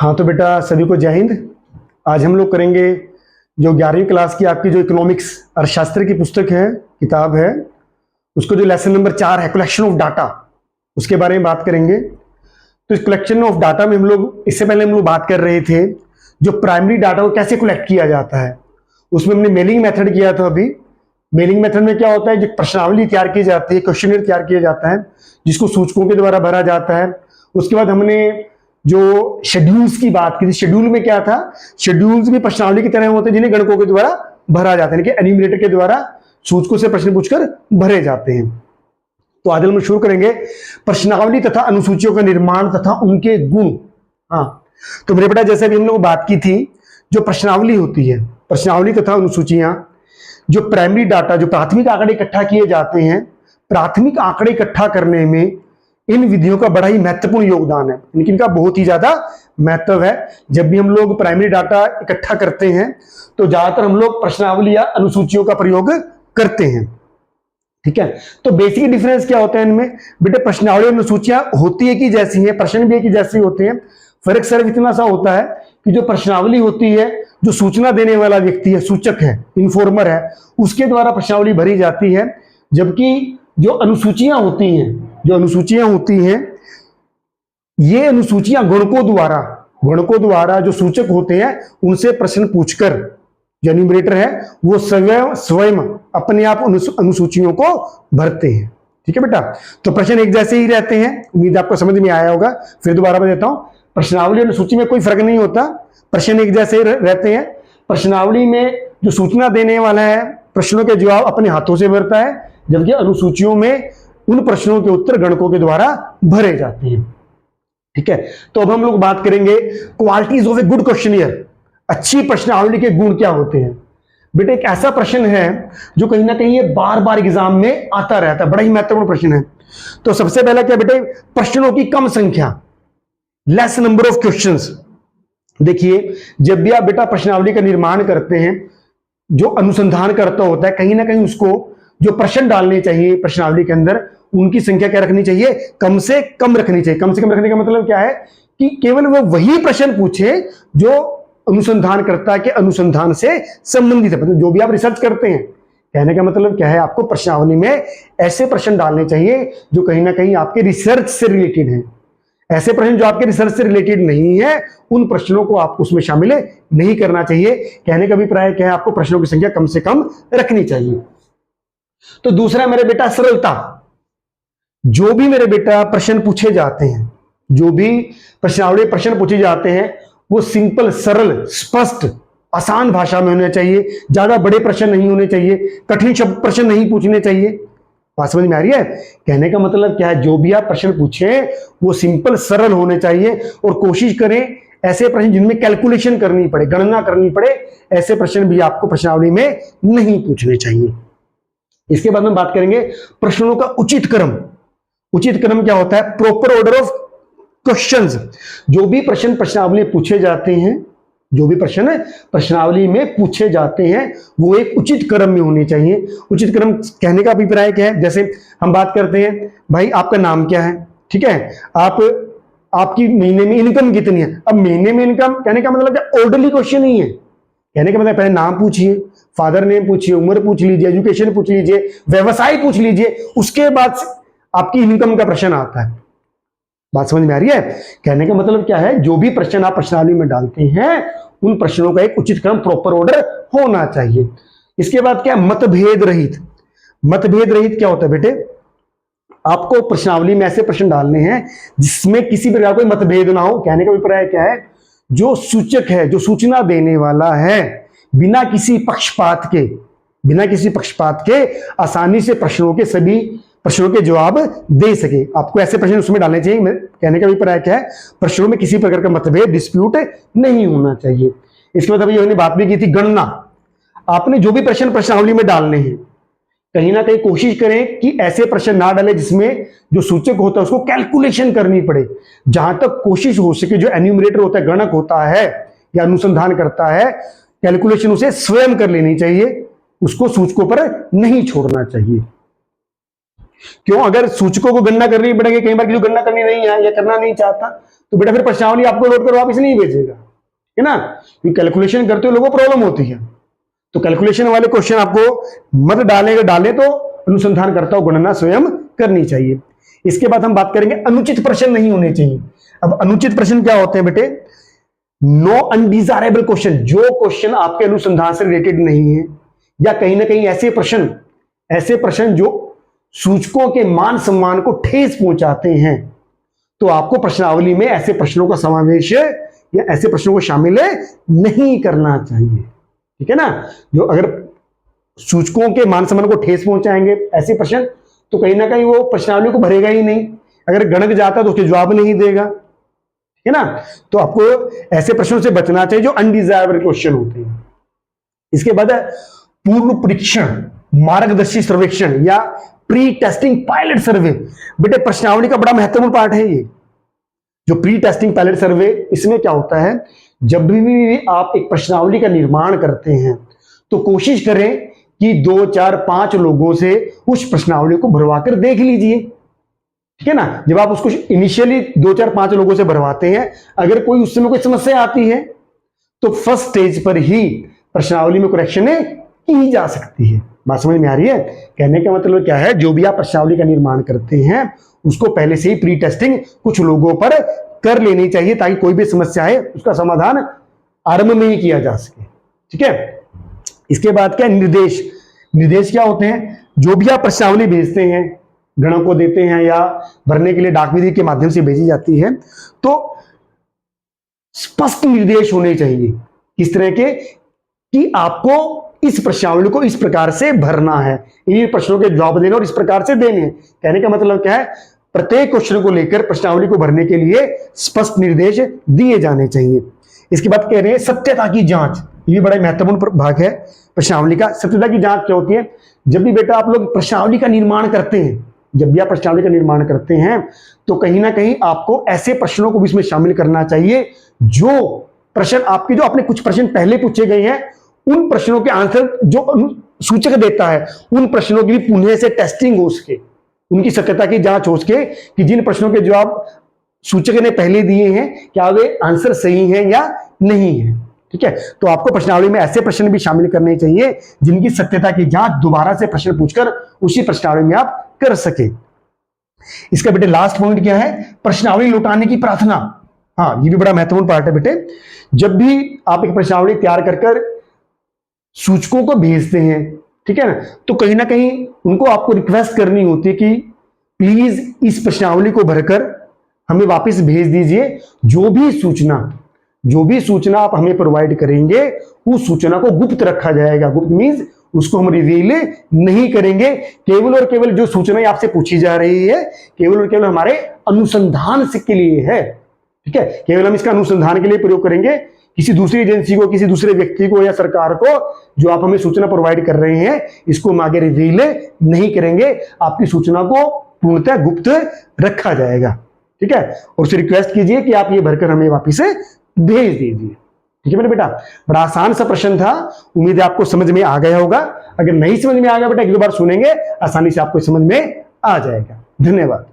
हाँ तो बेटा सभी को जय हिंद। आज हम लोग करेंगे जो 11वीं क्लास की आपकी जो इकोनॉमिक्स अर्थशास्त्र की पुस्तक है, किताब है, उसको जो लेसन नंबर 4 है कलेक्शन ऑफ डाटा, उसके बारे में बात करेंगे। तो इस कलेक्शन ऑफ डाटा में हम लोग इससे पहले हम लोग बात कर रहे थे जो प्राइमरी डाटा को कैसे कलेक्ट किया जाता है। उसमें हमने मेलिंग मेथड किया था। अभी मेलिंग मेथड में क्या होता है, जो प्रश्नावली तैयार की जाती है, क्वेश्चनर तैयार किया जाता है जिसको सूचकों के द्वारा भरा जाता है। उसके बाद हमने जो शेड्यूल्स की बात की थी, शेड्यूल में क्या था, शेड्यूल्स भी प्रश्नावली की तरह होते हैं जिन्हें गणकों के द्वारा भरा जाता है, एन्यूमरेटर के द्वारा सूचकों से प्रश्न पूछकर भरे जाते हैं। तो आज हम शुरू करेंगे प्रश्नावली तथा अनुसूचियों का निर्माण तथा उनके गुण। हाँ तो मेरे बेटा जैसे भी हम लोग बात की थी, जो प्रश्नावली होती है, प्रश्नावली तथा अनुसूचियां, जो प्राइमरी डाटा, जो प्राथमिक आंकड़े इकट्ठा किए जाते हैं, प्राथमिक आंकड़े इकट्ठा करने में इन विधियों का बड़ा ही महत्वपूर्ण योगदान है। इनका बहुत ही ज्यादा महत्व है। जब भी हम लोग प्राइमरी डाटा इकट्ठा करते हैं तो ज्यादातर हम लोग प्रश्नावली या अनुसूचियों का प्रयोग करते हैं। ठीक है, तो बेसिक डिफरेंस क्या होता है इनमें बेटे, प्रश्नावली और अनुसूचियां होती है कि जैसी है, प्रश्न भी एक ही जैसे होते हैं। फर्क सिर्फ इतना सा होता है कि जो प्रश्नावली होती है, जो सूचना देने वाला व्यक्ति है, सूचक है, इन्फॉर्मर है, उसके द्वारा प्रश्नावली भरी जाती है। जबकि जो अनुसूचियां होती हैं, ये अनुसूचियां गणकों द्वारा जो सूचक होते हैं उनसे प्रश्न पूछकर, जो न्यूमरेटर है वो स्वयं अपने आप अनुसूचियों को भरते हैं। ठीक है बेटा, तो प्रश्न एक जैसे ही रहते हैं। उम्मीद आपको समझ में आया होगा। फिर दोबारा मैं देता हूं, प्रश्नावली और अनुसूची में कोई फर्क नहीं होता, प्रश्न एक जैसे ही रहते हैं। प्रश्नावली में जो सूचना देने वाला है प्रश्नों के जवाब अपने हाथों से भरता है, जबकि अनुसूचियों में उन प्रश्नों के उत्तर गणकों के द्वारा भरे जाते हैं। ठीक है, तो अब हम लोग बात करेंगे qualities of a good questionnaire, अच्छी प्रश्नावली के गुण क्या होते हैं। बेटे एक ऐसा प्रश्न है जो कहीं ना कहीं ये बार बार एग्जाम में आता रहता है, बड़ा ही महत्वपूर्ण प्रश्न है। तो सबसे पहला क्या बेटे, प्रश्नों की कम संख्या, लेस नंबर ऑफ क्वेश्चंस। देखिए जब भी आप बेटा प्रश्नावली का निर्माण करते हैं, जो अनुसंधान करता होता है कहीं ना कहीं उसको जो प्रश्न डालने चाहिए प्रश्नावली के अंदर, उनकी संख्या क्या रखनी चाहिए, कम से कम रखनी चाहिए। कम से कम रखने का मतलब क्या है कि केवल वो वही प्रश्न पूछे जो अनुसंधानकर्ता के अनुसंधान से संबंधित है। मतलब जो भी आप रिसर्च करते हैं, कहने का मतलब क्या है, आपको प्रश्नावली में ऐसे प्रश्न डालने चाहिए जो कहीं ना कहीं आपके रिसर्च से रिलेटेड है। ऐसे प्रश्न जो आपके रिसर्च से रिलेटेड नहीं है, उन प्रश्नों को आपको उसमें शामिल नहीं करना चाहिए। कहने का अभिप्राय क्या है, आपको प्रश्नों की संख्या कम से कम रखनी चाहिए। तो दूसरा मेरे बेटा सरलता। जो भी मेरे बेटा प्रश्न पूछे जाते हैं, जो भी प्रश्नावली प्रश्न पूछे जाते हैं, वो सिंपल, सरल, स्पष्ट, आसान भाषा में होने चाहिए। ज्यादा बड़े प्रश्न नहीं होने चाहिए, कठिन शब्द प्रश्न नहीं पूछने चाहिए। बात समझ में आ रही है? कहने का मतलब क्या है, जो भी आप प्रश्न पूछें वो सिंपल, सरल होने चाहिए, और कोशिश करें ऐसे प्रश्न जिनमें कैलकुलेशन करनी पड़े, गणना करनी पड़े, ऐसे प्रश्न भी आपको प्रश्नावली में नहीं पूछने चाहिए। इसके बाद में बात करेंगे प्रश्नों का उचित क्रम। उचित क्रम क्या होता है, प्रॉपर ऑर्डर ऑफ क्वेश्चंस। जो भी प्रश्न प्रश्नावली पूछे जाते हैं, जो भी प्रश्न प्रश्नावली में पूछे जाते हैं, वो एक उचित क्रम में होने चाहिए। उचित क्रम कहने का अभिप्राय क्या है, जैसे हम बात करते हैं, भाई आपका नाम क्या है, ठीक है, आपकी महीने में इनकम कितनी है। अब महीने में इनकम कहने का मतलब ऑर्डरली क्वेश्चन नहीं है। कहने का मतलब पहले नाम पूछिए, फादर नेम पूछिए, उम्र पूछ लीजिए, एजुकेशन पूछ लीजिए, व्यवसाय पूछ लीजिए, उसके बाद आपकी इनकम का प्रश्न आता है। बात समझ में आ रही है? कहने का मतलब क्या है, जो भी प्रश्न आप प्रश्नावली में डालते हैं उन प्रश्नों का एक उचित क्रम, प्रॉपर ऑर्डर होना चाहिए। इसके बाद क्या, मतभेद रहित। मतभेद रहित क्या होता है बेटे, आपको प्रश्नावली में ऐसे प्रश्न डालने हैं जिसमें किसी प्रकार कोई मतभेद ना हो। कहने का अभिप्राय क्या है, जो सूचक है, जो सूचना देने वाला है, बिना किसी पक्षपात के आसानी से सभी प्रश्नों के जवाब दे सके। आपको ऐसे प्रश्न उसमें डालने चाहिए। कहने का अभिप्राय क्या है, प्रश्नों में किसी प्रकार का मतभेद, डिस्प्यूट नहीं होना चाहिए। इसके बाद अभी हमने बात भी की थी गणना। आपने जो भी प्रश्न प्रश्नावली में डालने हैं, कहीं ना कहीं कोशिश करें कि ऐसे प्रश्न ना डालें जिसमें जो सूचक होता है उसको कैलकुलेशन करनी पड़े। जहां तक कोशिश हो सके, जो एन्यूमरेटर होता है, गणक होता है या अनुसंधान करता है, कैलकुलेशन उसे स्वयं कर लेनी चाहिए, उसको सूचकों पर नहीं छोड़ना चाहिए। क्यों? अगर सूचकों को गणना करनी पड़ेगी, कई बार जो गणना करनी नहीं है या करना नहीं चाहता, तो बेटा फिर प्रश्नावली आपको लौट कर वापस नहीं भेजेगा, है ना? क्योंकि कैलकुलेशन करते हुए लोगों को प्रॉब्लम होती है। तो कैलकुलेशन वाले क्वेश्चन आपको मत डालें तो अनुसंधानकर्ता को गणना स्वयं करनी चाहिए। इसके बाद हम बात करेंगे अनुचित प्रश्न नहीं होने चाहिए। अब अनुचित प्रश्न क्या होते हैं बेटे? नो अनडिजायरेबल क्वेश्चन, जो क्वेश्चन आपके अनुसंधान से रिलेटेड नहीं है, या कहीं ना कहीं ऐसे प्रश्न जो सूचकों के मान सम्मान को ठेस पहुंचाते हैं, तो आपको प्रश्नावली में ऐसे प्रश्नों का समावेश या ऐसे प्रश्नों को शामिल नहीं करना चाहिए। ठीक है ना? जो अगर सूचकों के मान सम्मान को ठेस पहुंचाएंगे ऐसे प्रश्न, तो कहीं ना कहीं वो प्रश्नावली को भरेगा ही नहीं। अगर गणक जाता तो उसके जवाब नहीं देगा, है ना? तो आपको ऐसे प्रश्नों से बचना चाहिए जो अनडिजायरेबल क्वेश्चन होते हैं। इसके बाद पूर्व परीक्षण, मार्गदर्शी सर्वेक्षण या प्री टेस्टिंग पायलट सर्वे। बेटे प्रश्नावली का बड़ा महत्वपूर्ण पार्ट है ये जो प्री टेस्टिंग पायलट सर्वे। इसमें क्या होता है, जब भी आप एक प्रश्नावली का निर्माण करते हैं तो कोशिश करें कि 2, 4, 5 लोगों से उस प्रश्नावली को भरवाकर देख लीजिए। ठीक है ना? जब आप उसको इनिशियली 2, 4, 5 लोगों से भरवाते हैं, अगर कोई उस समय कोई समस्या आती है तो फर्स्ट स्टेज पर ही प्रश्नावली में करेक्शन की जा सकती है। बात समझ में आ रही है? कहने का मतलब क्या है, जो भी आप प्रश्नावली का निर्माण करते हैं उसको पहले से ही प्री टेस्टिंग कुछ लोगों पर कर लेनी चाहिए, ताकि कोई भी समस्या है उसका समाधान आरंभ में ही किया जा सके। ठीक है? इसके बाद क्या निर्देश क्या होते हैं? जो भी आप प्रश्नावली भेजते हैं, गणों को देते हैं या भरने के लिए डाक विधि के माध्यम से भेजी जाती है, तो स्पष्ट निर्देश होने चाहिए इस तरह के कि आपको इस प्रश्नावली को इस प्रकार से भरना है, इन्हीं प्रश्नों के जवाब देने और इस प्रकार से देने। कहने का मतलब क्या है, प्रत्येक क्वेश्चन को लेकर प्रश्नावली को भरने के लिए स्पष्ट निर्देश दिए जाने चाहिए। इसके बाद कह रहे हैं सत्यता की जांच। ये भी बड़ा महत्वपूर्ण भाग है प्रश्नावली का। सत्यता की जांच क्या होती है? जब भी बेटा आप लोग प्रश्नावली का निर्माण करते हैं, तो कहीं ना कहीं आपको ऐसे प्रश्नों को भी इसमें शामिल करना चाहिए जो प्रश्न आपके जो अपने कुछ प्रश्न पहले पूछे गए हैं, उन प्रश्नों के आंसर जो सूचक देता है, उन प्रश्नों की भी पुनः से टेस्टिंग हो सके, उनकी सत्यता की जांच हो सके कि जिन प्रश्नों के जवाब सूचक ने पहले दिए हैं क्या वे आंसर सही हैं या नहीं है। ठीक है? तो आपको प्रश्नावली में ऐसे प्रश्न भी शामिल करने चाहिए जिनकी सत्यता की जांच दोबारा से प्रश्न पूछकर उसी प्रश्नावली में आप कर सके। इसका बेटे लास्ट पॉइंट क्या है? प्रश्नावली लौटाने की प्रार्थना। हाँ, ये भी बड़ा महत्वपूर्ण पार्ट है बेटे। जब भी आप एक प्रश्नावली तैयार कर सूचकों को भेजते हैं, ठीक है ना, तो कहीं ना कहीं उनको आपको रिक्वेस्ट करनी होती है कि प्लीज इस प्रश्नावली को भरकर हमें वापस भेज दीजिए। जो भी सूचना आप हमें प्रोवाइड करेंगे उस सूचना को गुप्त रखा जाएगा। गुप्त मीन्स उसको हम रिवील नहीं करेंगे। केवल और केवल जो सूचनाएं आपसे पूछी जा रही है केवल और केवल हमारे अनुसंधान के लिए है। ठीक है? केवल हम इसका अनुसंधान के लिए प्रयोग करेंगे। किसी दूसरी एजेंसी को, किसी दूसरे व्यक्ति को या सरकार को जो आप हमें सूचना प्रोवाइड कर रहे हैं, इसको हम आगे रिवील नहीं करेंगे। आपकी सूचना को पूर्णतः गुप्त रखा जाएगा। ठीक है? और उससे रिक्वेस्ट कीजिए कि आप ये भरकर हमें वापिस भेज दीजिए। ठीक है मेरे बेटा? बड़ा आसान सा प्रश्न था। उम्मीद है आपको समझ में आ गया होगा। अगर नहीं समझ में आ गया बेटा, एक दो बार सुनेंगे, आसानी से आपको समझ में आ जाएगा। धन्यवाद।